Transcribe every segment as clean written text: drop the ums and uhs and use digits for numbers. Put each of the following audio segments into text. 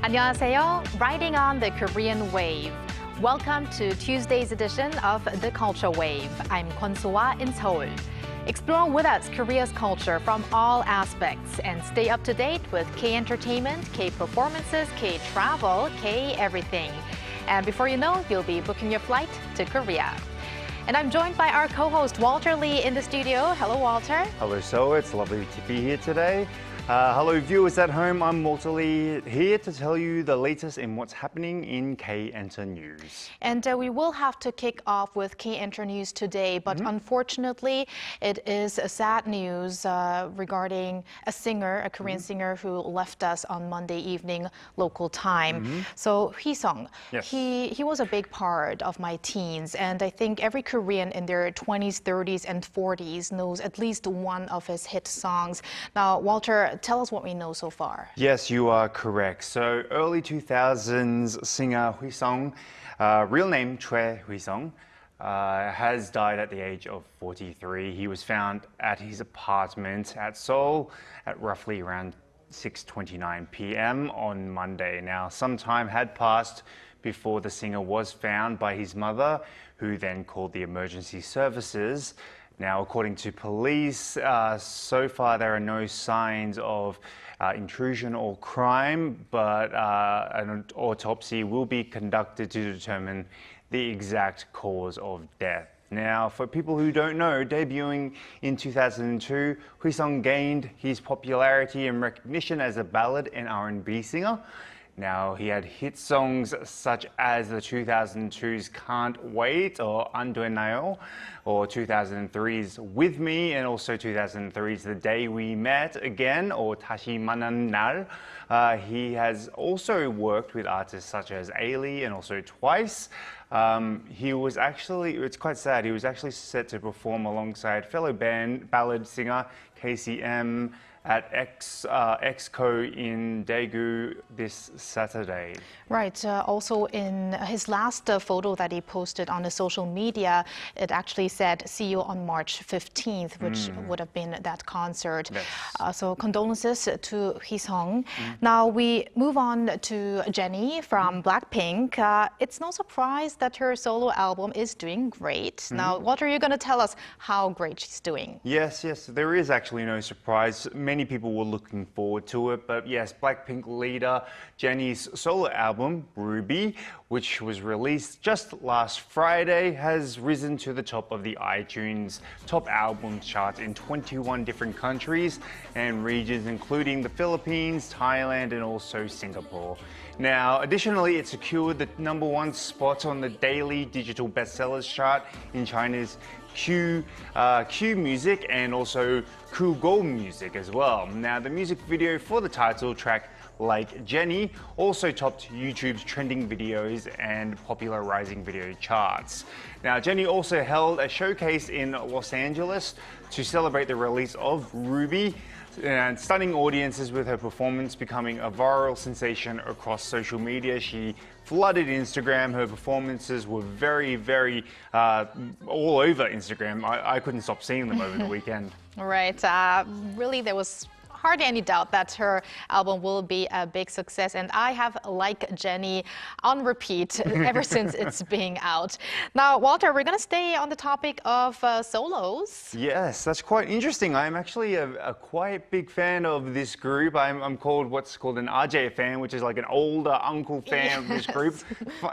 안녕하세요. Riding on the Korean wave. Welcome to Tuesday's edition of The Culture Wave. I'm Kwon-soa in Seoul. Explore with us Korea's culture from all aspects and stay up to date with K-entertainment, K-performances, K-travel, K-everything. And before you know, you'll be booking your flight to Korea. And I'm joined by our co-host Walter Lee in the studio. Hello, Walter. Hello, Seoul. It's lovely to be here today. Hello, viewers at home. I'm Walter Lee, here to tell you the latest in what's happening in K-Enter News. And we will have to kick off with K-Enter News today, but unfortunately, it is a sad news regarding a singer, a Korean singer who left us on Monday evening local time. So Wheesung, Yes. he was a big part of my teens, and I think every Korean in their 20s, 30s, and 40s knows at least one of his hit songs. Now, Walter, tell us what we know so far. Yes, you are correct. So, early 2000s singer Wheesung, real name Choi Wheesung, has died at the age of 43. He was found at his apartment at Seoul at roughly around 6:29 p.m. on Monday. Now, some time had passed before the singer was found by his mother, who then called the emergency services. Now, according to police, so far there are no signs of intrusion or crime, but an autopsy will be conducted to determine the exact cause of death. Now, for people who don't know, debuting in 2002, Wheesung gained his popularity and recognition as a ballad and R&B singer. Now, he had hit songs such as the 2002's Can't Wait or Andoenayo, or 2003's With Me, and also 2003's The Day We Met Again, or 다시 만난 날. He has also worked with artists such as Ailey and also Twice. He was actually, it's quite sad, he was actually set to perform alongside fellow ballad singer KCM at EXCO in Daegu this Saturday. Right. Also, in his last photo that he posted on his social media, it actually said, "See you on March 15th," which would have been that concert. Yes. So condolences to Wheesung. Now we move on to Jennie from Blackpink. It's no surprise that her solo album is doing great. Now, what are you going to tell us how great she's doing? Yes, there is actually no surprise. Many people were looking forward to it, but yes, Blackpink leader Jennie's solo album, Ruby, which was released just last Friday, has risen to the top of the iTunes top album chart in 21 different countries and regions, including the Philippines, Thailand, and also Singapore. Now, additionally, it secured the #1 spot on the daily digital bestsellers chart in China's Q Music and also Kugo Music as well. Now, the music video for the title track, Like Jennie, also topped YouTube's trending videos and popular rising video charts. Now, Jennie also held a showcase in Los Angeles to celebrate the release of Ruby, and stunning audiences with her performance becoming a viral sensation across social media. She flooded Instagram. Her performances were very all over Instagram. I couldn't stop seeing them over the weekend. Right. Really, there was hardly any doubt that her album will be a big success, and I have Like Jennie on repeat ever since it's being out. Now, Walter, we're going to stay on the topic of solos. Yes, that's quite interesting. I'm actually a quite big fan of this group. I'm called what's called an RJ fan, which is like an older uncle fan of this group.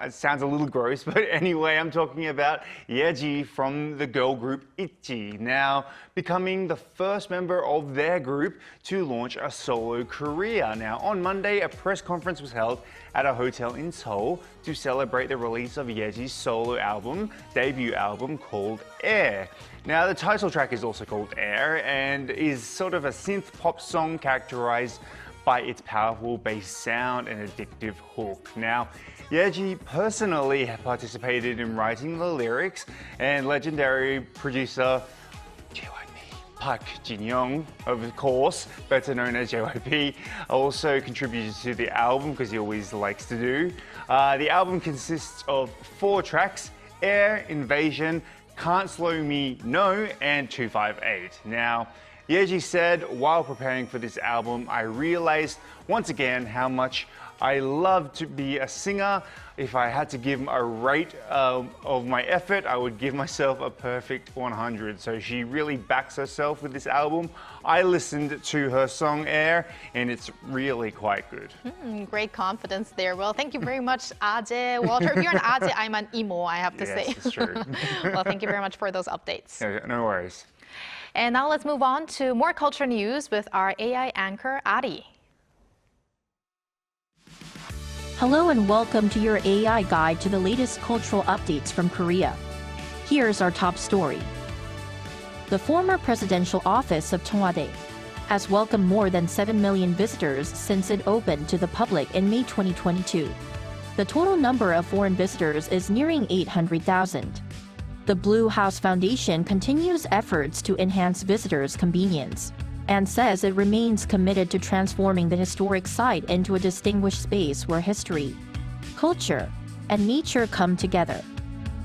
It sounds a little gross, but anyway, I'm talking about Yeji from the girl group ITZY, now becoming the first member of their group to launch a solo career. Now, on Monday, a press conference was held at a hotel in Seoul to celebrate the release of Yeji's solo album, debut album called Air. Now, the title track is also called Air and is sort of a synth pop song characterized by its powerful bass sound and addictive hook. Now, Yeji personally participated in writing the lyrics, and legendary producer Park Jin-young, of course, better known as JYP, also contributed to the album because he always likes to do. The album consists of 4 tracks: Air, Invasion, Can't Slow Me, No, and 258. Now, Yeji said, while preparing for this album, I realized once again how much I love to be a singer. If I had to give a rate of my effort, I would give myself a perfect 100. So she really backs herself with this album. I listened to her song Air, and it's really quite good. Great confidence there. Well, thank you very much, Aje. Walter, if you're an Aje, I'm an emo, I have to say. Yes, it's true. Well, thank you very much for those updates. No worries. And now let's move on to more culture news with our AI anchor, Ari. Hello and welcome to your AI guide to the latest cultural updates from Korea. Here's our top story. The former presidential office of Cheongwade has welcomed more than 7 million visitors since it opened to the public in May 2022. The total number of foreign visitors is nearing 800,000. The Blue House Foundation continues efforts to enhance visitors' convenience and says it remains committed to transforming the historic site into a distinguished space where history, culture, and nature come together.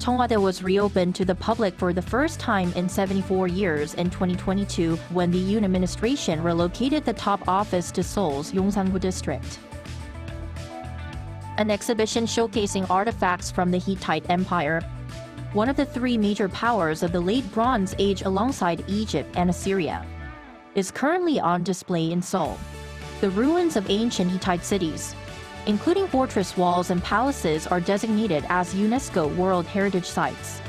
Cheongwade was reopened to the public for the first time in 74 years in 2022 when the Yoon administration relocated the top office to Seoul's Yongsan-gu district. An exhibition showcasing artifacts from the Hittite Empire, one of the three major powers of the late Bronze Age alongside Egypt and Assyria, is currently on display in Seoul. The ruins of ancient Hittite cities, including fortress walls and palaces, are designated as UNESCO World Heritage Sites.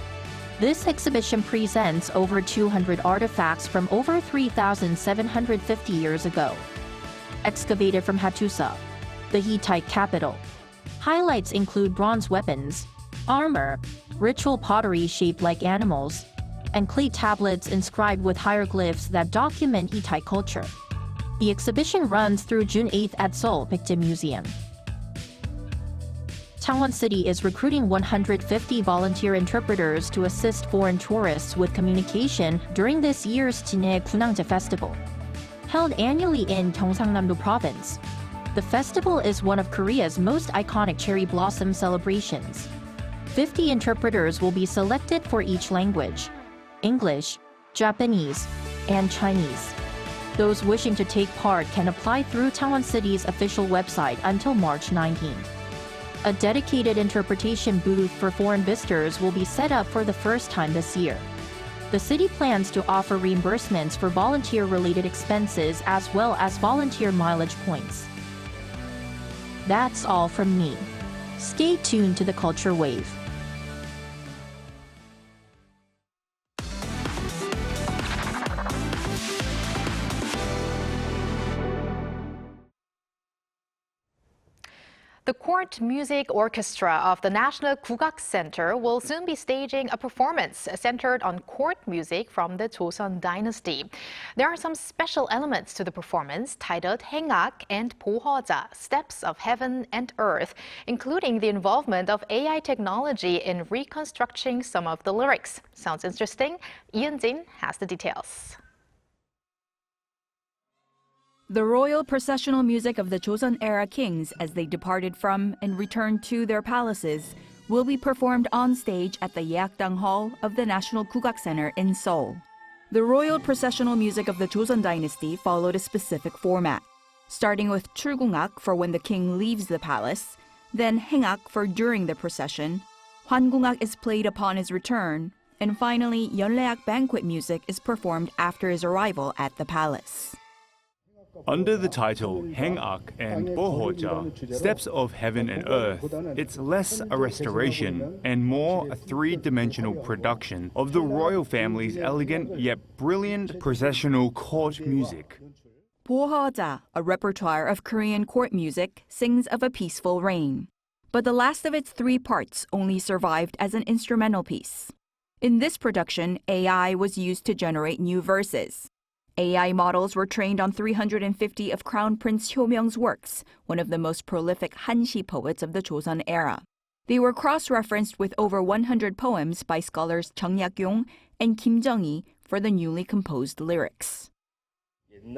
This exhibition presents over 200 artifacts from over 3,750 years ago, excavated from Hattusa, the Hittite capital. Highlights include bronze weapons, armor, ritual pottery shaped like animals, and clay tablets inscribed with hieroglyphs that document Hittite culture. The exhibition runs through June 8th at Seoul Pictet Museum. Changwon City is recruiting 150 volunteer interpreters to assist foreign tourists with communication during this year's Jinae Gunangje Festival. Held annually in Gyeongsangnam-do Province, the festival is one of Korea's most iconic cherry blossom celebrations. 50 interpreters will be selected for each language: English, Japanese, and Chinese. Those wishing to take part can apply through Changwon City's official website until March 19th. A dedicated interpretation booth for foreign visitors will be set up for the first time this year. The city plans to offer reimbursements for volunteer-related expenses as well as volunteer mileage points. That's all from me. Stay tuned to the Culture Wave. The Court Music Orchestra of the National Kugak Center will soon be staging a performance centered on court music from the Joseon dynasty. There are some special elements to the performance titled Haengak and Bohoja, Steps of Heaven and Earth, including the involvement of AI technology in reconstructing some of the lyrics. Sounds interesting? Ian Jin has the details. The royal processional music of the Joseon-era kings as they departed from and returned to their palaces will be performed on stage at the Yeakdang Hall of the National Kugak Center in Seoul. The royal processional music of the Joseon dynasty followed a specific format, starting with 출궁악 for when the king leaves the palace, then haengak for during the procession, 환궁악 is played upon his return, and finally 연례악 banquet music is performed after his arrival at the palace. Under the title Haengak and Bohoja, Steps of Heaven and Earth, it's less a restoration and more a three-dimensional production of the royal family's elegant yet brilliant processional court music. Bohoja, a repertoire of Korean court music, sings of a peaceful reign. But the last of its three parts only survived as an instrumental piece. In this production, AI was used to generate new verses. AI models were trained on 350 of Crown Prince Hyo-myung's works, one of the most prolific Hanshi poets of the Joseon era. They were cross-referenced with over 100 poems by scholars Chung Yak-yong and Kim Jung-hee for the newly composed lyrics.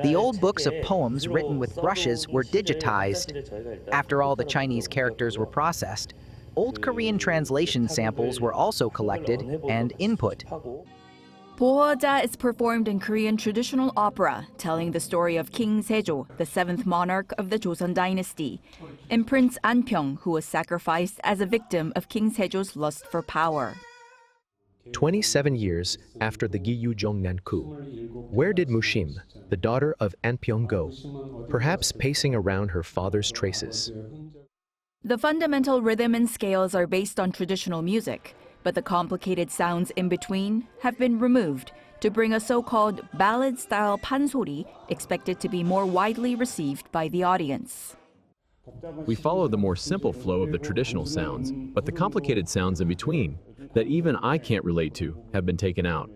The old books of poems written with brushes were digitized. After all the Chinese characters were processed, old Korean translation samples were also collected and input. Bohoja is performed in Korean traditional opera, telling the story of King Sejo, the seventh monarch of the Joseon dynasty. and Prince Anpyeong, who was sacrificed as a victim of King Sejo's lust for power. 27 years after the Giyujongnan coup, where did Mushim, the daughter of Anpyeong, go? Perhaps pacing around her father's traces. The fundamental rhythm and scales are based on traditional music, but the complicated sounds in between have been removed to bring a so-called ballad-style pansori expected to be more widely received by the audience. We follow the more simple flow of the traditional sounds, but the complicated sounds in between, that even I can't relate to, have been taken out.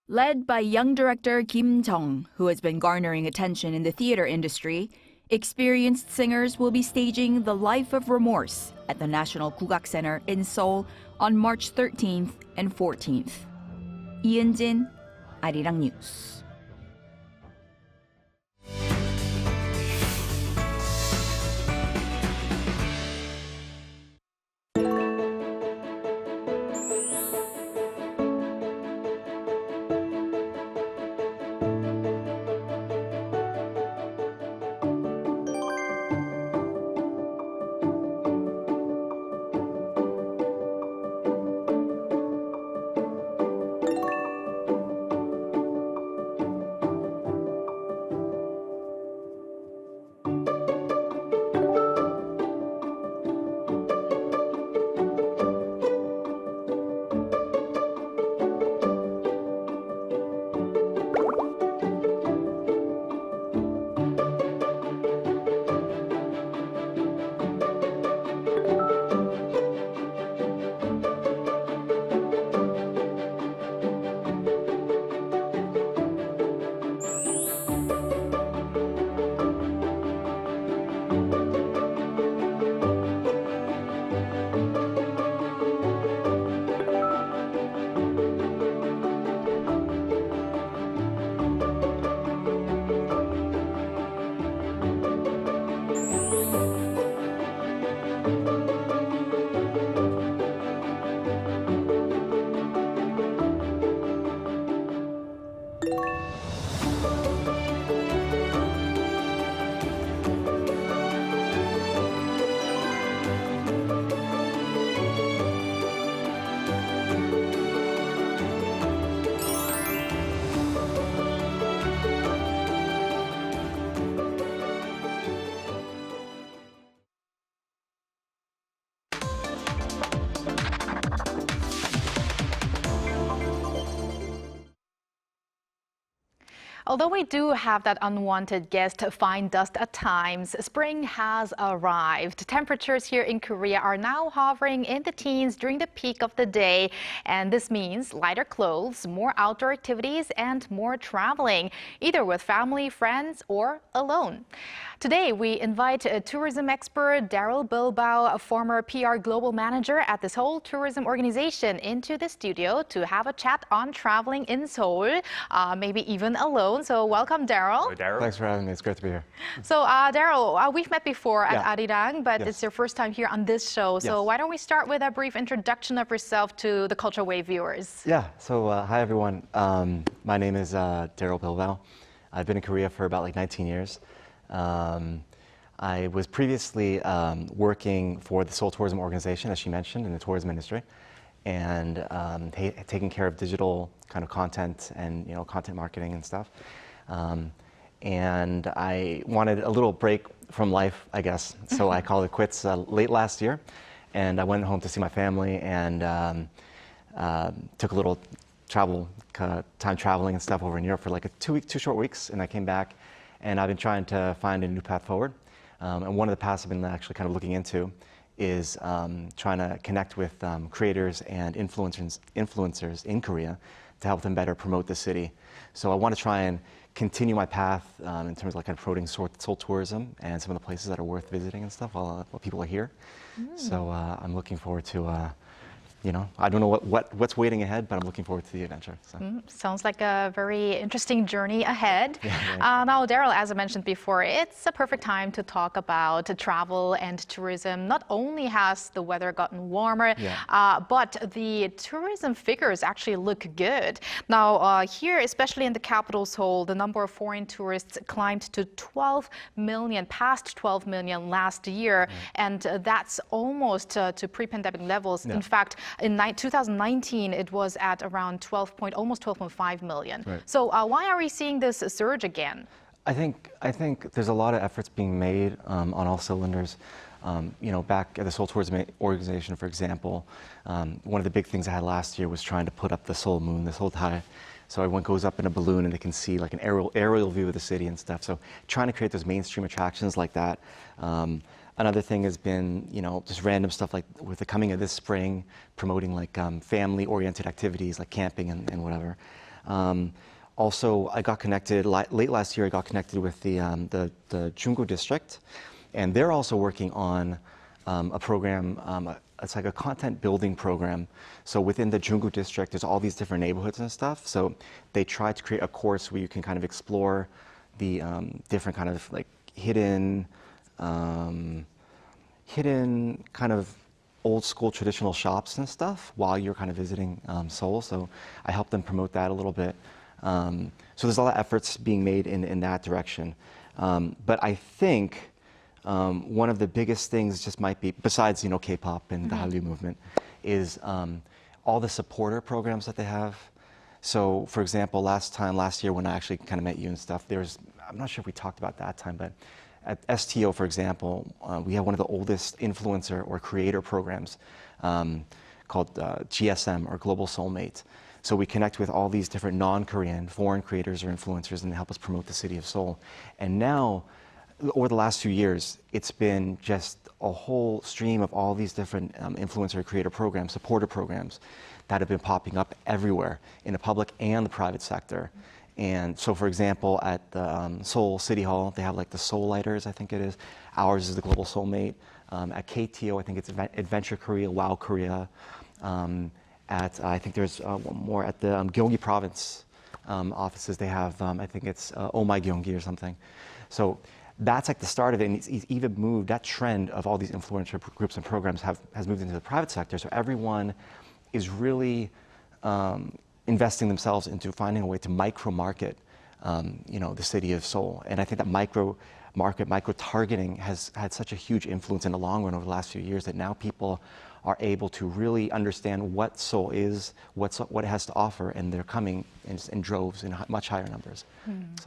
Led by young director Kim Jung, who has been garnering attention in the theater industry, experienced singers will be staging The Life of Remorse at the National Kugak Center in Seoul on March 13th and 14th. 이은진, Arirang News. Although we do have that unwanted guest fine dust at times, spring has arrived. Temperatures here in Korea are now hovering in the teens during the peak of the day, and this means lighter clothes, more outdoor activities, and more traveling, either with family, friends, or alone. Today, we invite a tourism expert, Daryl Bilbao, a former PR global manager at the Seoul Tourism Organization, into the studio to have a chat on traveling in Seoul, maybe even alone. So welcome, Daryl. Hello, Daryl. Thanks for having me. It's great to be here. So Daryl, we've met before at Arirang, but Yes. it's your first time here on this show. So Yes. why don't we start with a brief introduction of yourself to the Culture Wave viewers? Yeah, so hi everyone. My name is Daryl Bilbao. I've been in Korea for about 19 years. I was previously working for the Seoul Tourism Organization, as she mentioned, in the tourism industry, and taking care of digital kind of content and content marketing and stuff. And I wanted a little break from life, I guess, so I called it quits late last year, and I went home to see my family and took a little time traveling and stuff over in Europe for like 2 short weeks, and I came back, and I've been trying to find a new path forward. And one of the paths I've been actually kind of looking into is trying to connect with creators and influencers in Korea to help them better promote the city. So I want to try and continue my path in terms of like kind of promoting Seoul tourism and some of the places that are worth visiting and stuff while people are here. So I'm looking forward to you know, I don't know what's waiting ahead, but I'm looking forward to the adventure. So. Sounds like a very interesting journey ahead. Yeah, Now, Daryl, as I mentioned before, it's a perfect time to talk about travel and tourism. Not only has the weather gotten warmer, but the tourism figures actually look good. Now, here, especially in the capital Seoul, the number of foreign tourists climbed to 12 million, past 12 million last year, and that's almost to pre-pandemic levels. In fact, in 2019, it was at around almost 12.5 million. Right. So why are we seeing this surge again? I think there's a lot of efforts being made on all cylinders. You know, back at the Seoul Tourism Organization, for example, one of the big things I had last year was trying to put up the Seoul Moon, the Seoul Thai. So everyone goes up in a balloon and they can see like an aerial view of the city and stuff. So trying to create those mainstream attractions like that. Another thing has been, you know, just random stuff like with the coming of this spring, promoting like family-oriented activities like camping and whatever. Also, I got connected late last year. I got connected with the Junggu district, and they're also working on a program. It's like a content building program. So within the Junggu district, there's all these different neighborhoods and stuff. So they try to create a course where you can kind of explore the different kind of like hidden kind of old school traditional shops and stuff while you're kind of visiting Seoul. So I helped them promote that a little bit. So there's a lot of efforts being made in that direction. But I think one of the biggest things just might be, besides, you know, K-pop and the Hallyu movement, is all the supporter programs that they have. So for example, last year when I actually kind of met you and stuff, I'm not sure if we talked about that time, but at STO, for example, we have one of the oldest influencer or creator programs called GSM, or Global Soulmate. So we connect with all these different non-Korean, foreign creators or influencers, and they help us promote the city of Seoul. And now, over the last few years, it's been just a whole stream of all these different influencer creator programs, supporter programs, that have been popping up everywhere in the public and the private sector. And so, for example, at the Seoul City Hall, they have like the Seoul Lighters, I think it is. Ours is the Global Soulmate. At KTO, I think it's Adventure Korea, Wow Korea. I think there's one more at the Gyeonggi Province offices. They have, I think it's Oh My Gyeonggi or something. So that's like the start of it. And it's even moved, that trend of all these influencer groups and programs has moved into the private sector. So everyone is really investing themselves into finding a way to micro-market, you know, the city of Seoul. And I think that micro-market, micro-targeting has had such a huge influence in the long run over the last few years that now people are able to really understand what Seoul is, what it has to offer, and they're coming in droves in much higher numbers.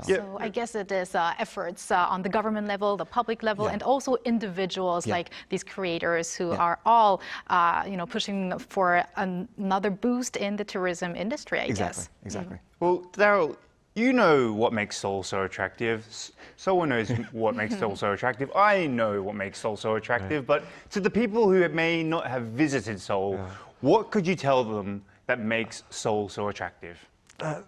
So I guess it is efforts on the government level, the public level, and also individuals like these creators who are all, you know, pushing for another boost in the tourism industry, I guess. Exactly. Well, Daryl, you know what makes Seoul so attractive. Someone knows what makes Seoul so attractive. I know what makes Seoul so attractive. But to the people who may not have visited Seoul, what could you tell them that makes Seoul so attractive? I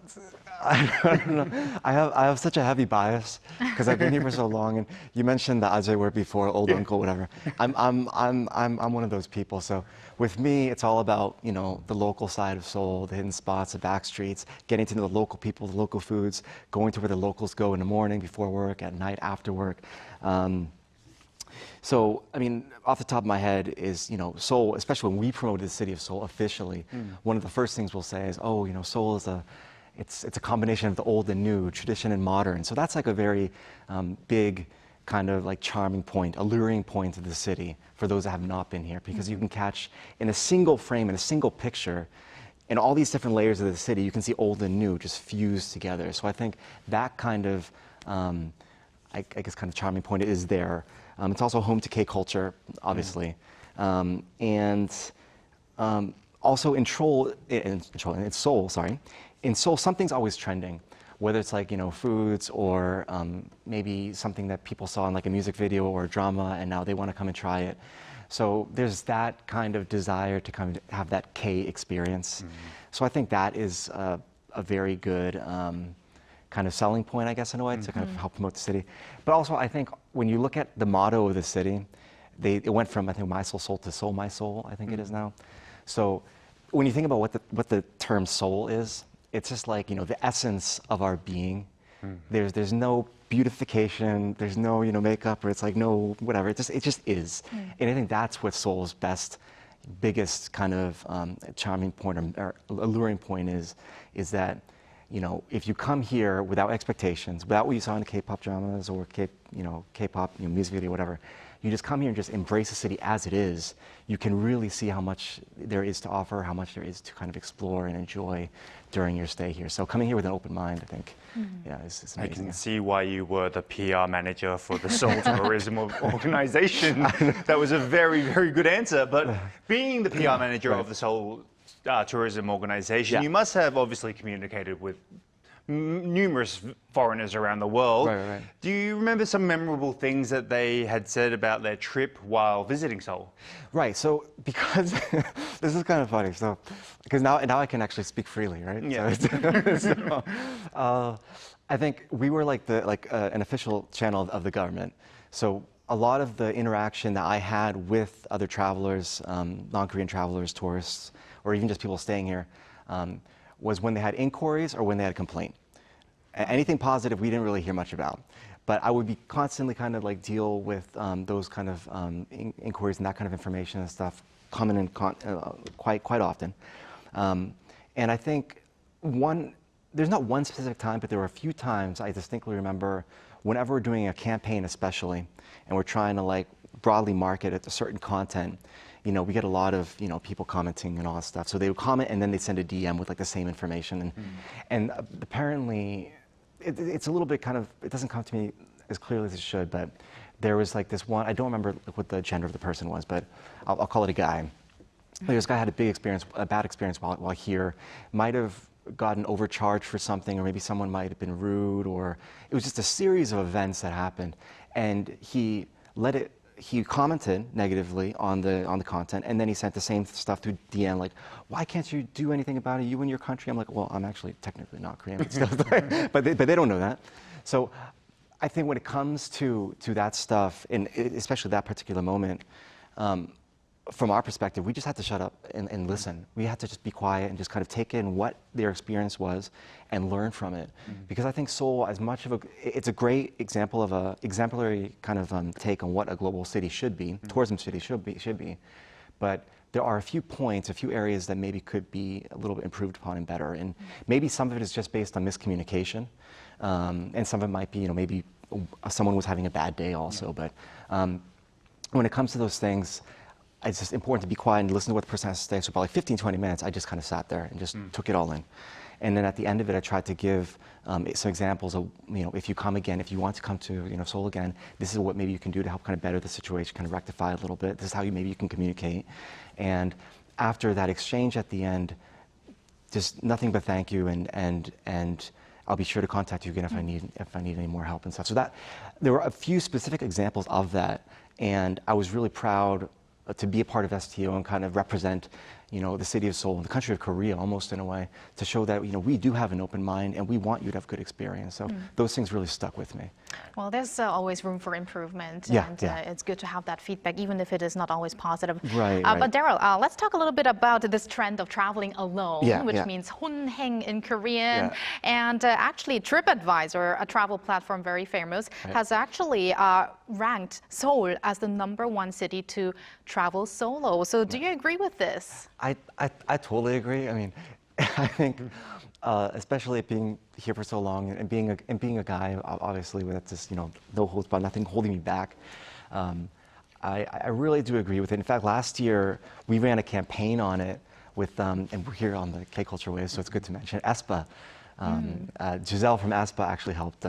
don't know. I have such a heavy bias because I've been here for so long. And you mentioned the Ajay word before, old uncle, whatever. I'm one of those people. So with me, it's all about, you know, the local side of Seoul, the hidden spots, the back streets, getting to know the local people, the local foods, going to where the locals go in the morning before work, at night after work. So, I mean, off the top of my head is, you know, Seoul, especially when we promoted the city of Seoul officially, one of the first things we'll say is, oh, you know, Seoul is it's a combination of the old and new, tradition and modern. So that's like a very big kind of like charming point, alluring point of the city for those that have not been here, because you can catch in a single frame, in a single picture, in all these different layers of the city, you can see old and new just fused together. So I think that kind of, I guess, kind of charming point is there. It's also home to K-culture, obviously. And also in Seoul, sorry. In Seoul, something's always trending, whether it's like, you know, foods or maybe something that people saw in like a music video or a drama and now they want to come and try it. So there's that kind of desire to kind of have that K experience. So I think that is a very good kind of selling point, I guess, in a way, to kind of help promote the city. But also, I think when you look at the motto of the city, it went from, I think, My Soul, Soul to Soul, My Soul, I think it is now. So when you think about what the term soul is, it's just like, the essence of our being. There's no beautification, there's no, makeup, or it's like no whatever. It just is. And I think that's what soul's biggest kind of charming point or alluring point is that, if you come here without expectations, without what you saw in the K-pop dramas or K-pop music video, whatever, you just come here and just embrace the city as it is, you can really see how much there is to offer, how much there is to kind of explore and enjoy during your stay here. So coming here with an open mind, I think, is amazing. I can see why you were the PR manager for the Seoul Tourism Organization. That was a very, very good answer. But being the PR manager of the Seoul Tourism Organization, you must have obviously communicated with numerous foreigners around the world. Right. Do you remember some memorable things that they had said about their trip while visiting Seoul? Right. So because this is kind of funny. So because now I can actually speak freely, right? Yeah. So, I think we were like an official channel of the government. So a lot of the interaction that I had with other travelers, non-Korean travelers, tourists, or even just people staying here, was when they had inquiries or when they had a complaint. Anything positive, we didn't really hear much about. But I would be constantly kind of like deal with those kind of inquiries and that kind of information and stuff coming in quite often. And I think there's not one specific time, but there were a few times I distinctly remember whenever we're doing a campaign especially, and we're trying to like broadly market a certain content, we get a lot of, people commenting and all that stuff. So they would comment and then they send a DM with like the same information. And apparently it's a little bit kind of, it doesn't come to me as clearly as it should, but there was like this one, I don't remember what the gender of the person was, but I'll call it a guy. This guy had a bad experience while here, might have gotten overcharged for something, or maybe someone might have been rude, or it was just a series of events that happened. And he commented negatively on the content, and then he sent the same stuff through DM, like, why can't you do anything about it, you in your country? I'm like, well, I'm actually technically not Korean, but they don't know that. So I think when it comes to that stuff, and especially that particular moment, from our perspective, we just had to shut up and listen. We had to just be quiet and just kind of take in what their experience was and learn from it. Because I think Seoul, it's a great example of a exemplary kind of take on what a global city should be, tourism city should be. But there are a few points, a few areas that maybe could be a little bit improved upon and better. And maybe some of it is just based on miscommunication. And some of it might be, maybe someone was having a bad day also. But when it comes to those things, it's just important to be quiet and listen to what the person has to say. So about like 15, 20 minutes, I just kind of sat there and just took it all in. And then at the end of it, I tried to give some examples of, if you come again, if you want to come to, Seoul again, this is what maybe you can do to help kind of better the situation, kind of rectify it a little bit. This is how maybe you can communicate. And after that exchange at the end, just nothing but thank you, and I'll be sure to contact you again if I need any more help and stuff. So there were a few specific examples of that, and I was really proud to be a part of STO and kind of represent, the city of Seoul and the country of Korea almost in a way, to show that, we do have an open mind and we want you to have good experience. So those things really stuck with me. Well, there's always room for improvement, and it's good to have that feedback, even if it is not always positive. Right. But Daryl, let's talk a little bit about this trend of traveling alone, which means 혼행 in Korean. And actually, TripAdvisor, a travel platform very famous, has actually ranked Seoul as the #1 city to travel solo. So do you agree with this? I totally agree. I mean, I think, especially being here for so long and being a guy, obviously, with just no holds barred, nothing holding me back. I really do agree with it. In fact, last year we ran a campaign on it with, and we're here on the K Culture Wave, so it's good to mention aespa. Giselle from aespa actually helped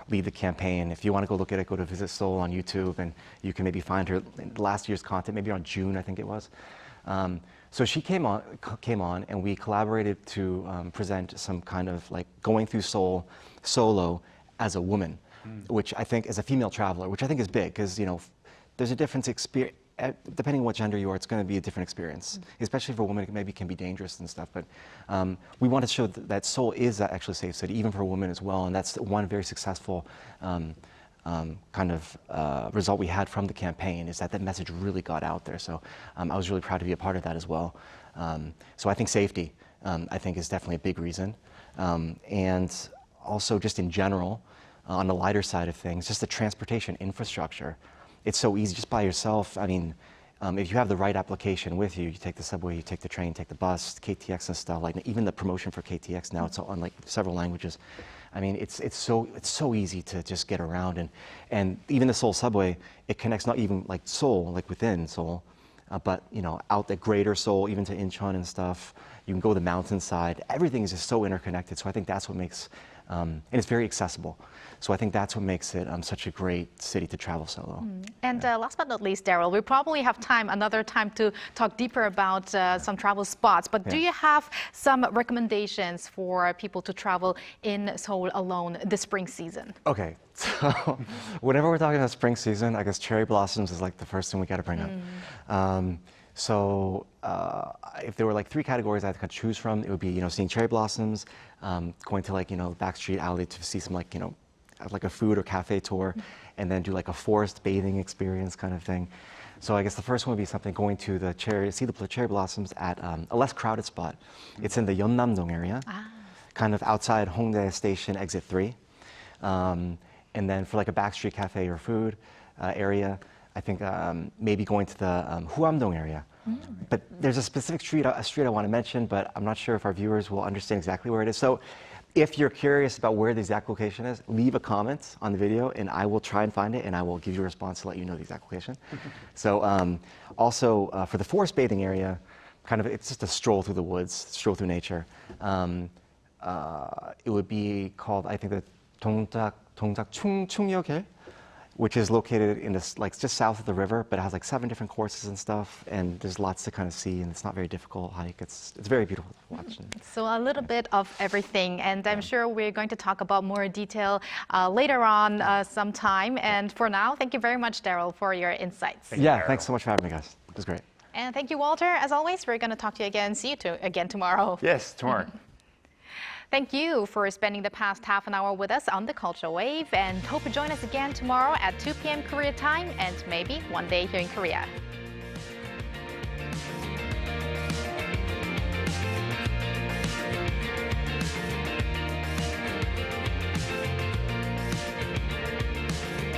lead the campaign. If you want to go look at it, go to Visit Seoul on YouTube, and you can maybe find her last year's content, maybe on June, I think it was. So she came on, and we collaborated to present some kind of like going through Seoul solo as a woman, which I think, as a female traveler, which I think is big, because there's a different experience. Depending on what gender you are, it's going to be a different experience. Especially for women, it maybe can be dangerous and stuff. But we want to show that Seoul is actually a safe city, even for women as well. And that's one very successful result we had from the campaign is that that message really got out there. So I was really proud to be a part of that as well. So I think safety, I think, is definitely a big reason. And also just in general, on the lighter side of things, just the transportation infrastructure. It's so easy just by yourself. I mean, if you have the right application with you, you take the subway, you take the train, take the bus, KTX and stuff, like even the promotion for KTX now, it's on like several languages. I mean, it's so easy to just get around, and even the Seoul subway, it connects not even like Seoul, like within Seoul, but you know, out the greater Seoul, even to Incheon and stuff. You can go to the mountainside. Everything is just so interconnected. So I think that's what makes, and it's very accessible. So I think that's what makes it such a great city to travel solo. And last but not least, Daryl, we probably have another time to talk deeper about some travel spots. But do you have some recommendations for people to travel in Seoul alone this spring season? Okay, so whenever we're talking about spring season, I guess cherry blossoms is like the first thing we got to bring up. So if there were like 3 categories I had to choose from, it would be, you know, seeing cherry blossoms, going to like, you know, backstreet alley to see some like, you know, like a food or cafe tour, and then do like a forest bathing experience kind of thing. So I guess the first one would be something going to the see the cherry blossoms at a less crowded spot. It's in the Yeonnam-dong area, kind of outside Hongdae Station, exit 3. And then for like a backstreet cafe or food area, I think maybe going to the Hwamdong area. But there's a specific street I want to mention, but I'm not sure if our viewers will understand exactly where it is. So if you're curious about where the exact location is, leave a comment on the video and I will try and find it and I will give you a response to let you know the exact location. So also for the forest bathing area, kind of it's just a stroll through the woods, stroll through nature. It would be called, I think, the Dongdak Chungyeokil, which is located in this, like, just south of the river, but it has like 7 different courses and stuff, and there's lots to kind of see, and it's not very difficult hike. It's very beautiful to watch. So a little bit of everything, and I'm sure we're going to talk about more detail later on sometime. And for now, thank you very much, Daryl, for your insights. Thanks so much for having me, guys. It was great. And thank you, Walter. As always, we're going to talk to you again. See you again tomorrow. Yes, tomorrow. Thank you for spending the past half an hour with us on the Culture Wave, and hope you join us again tomorrow at 2 p.m. Korea time, and maybe one day here in Korea.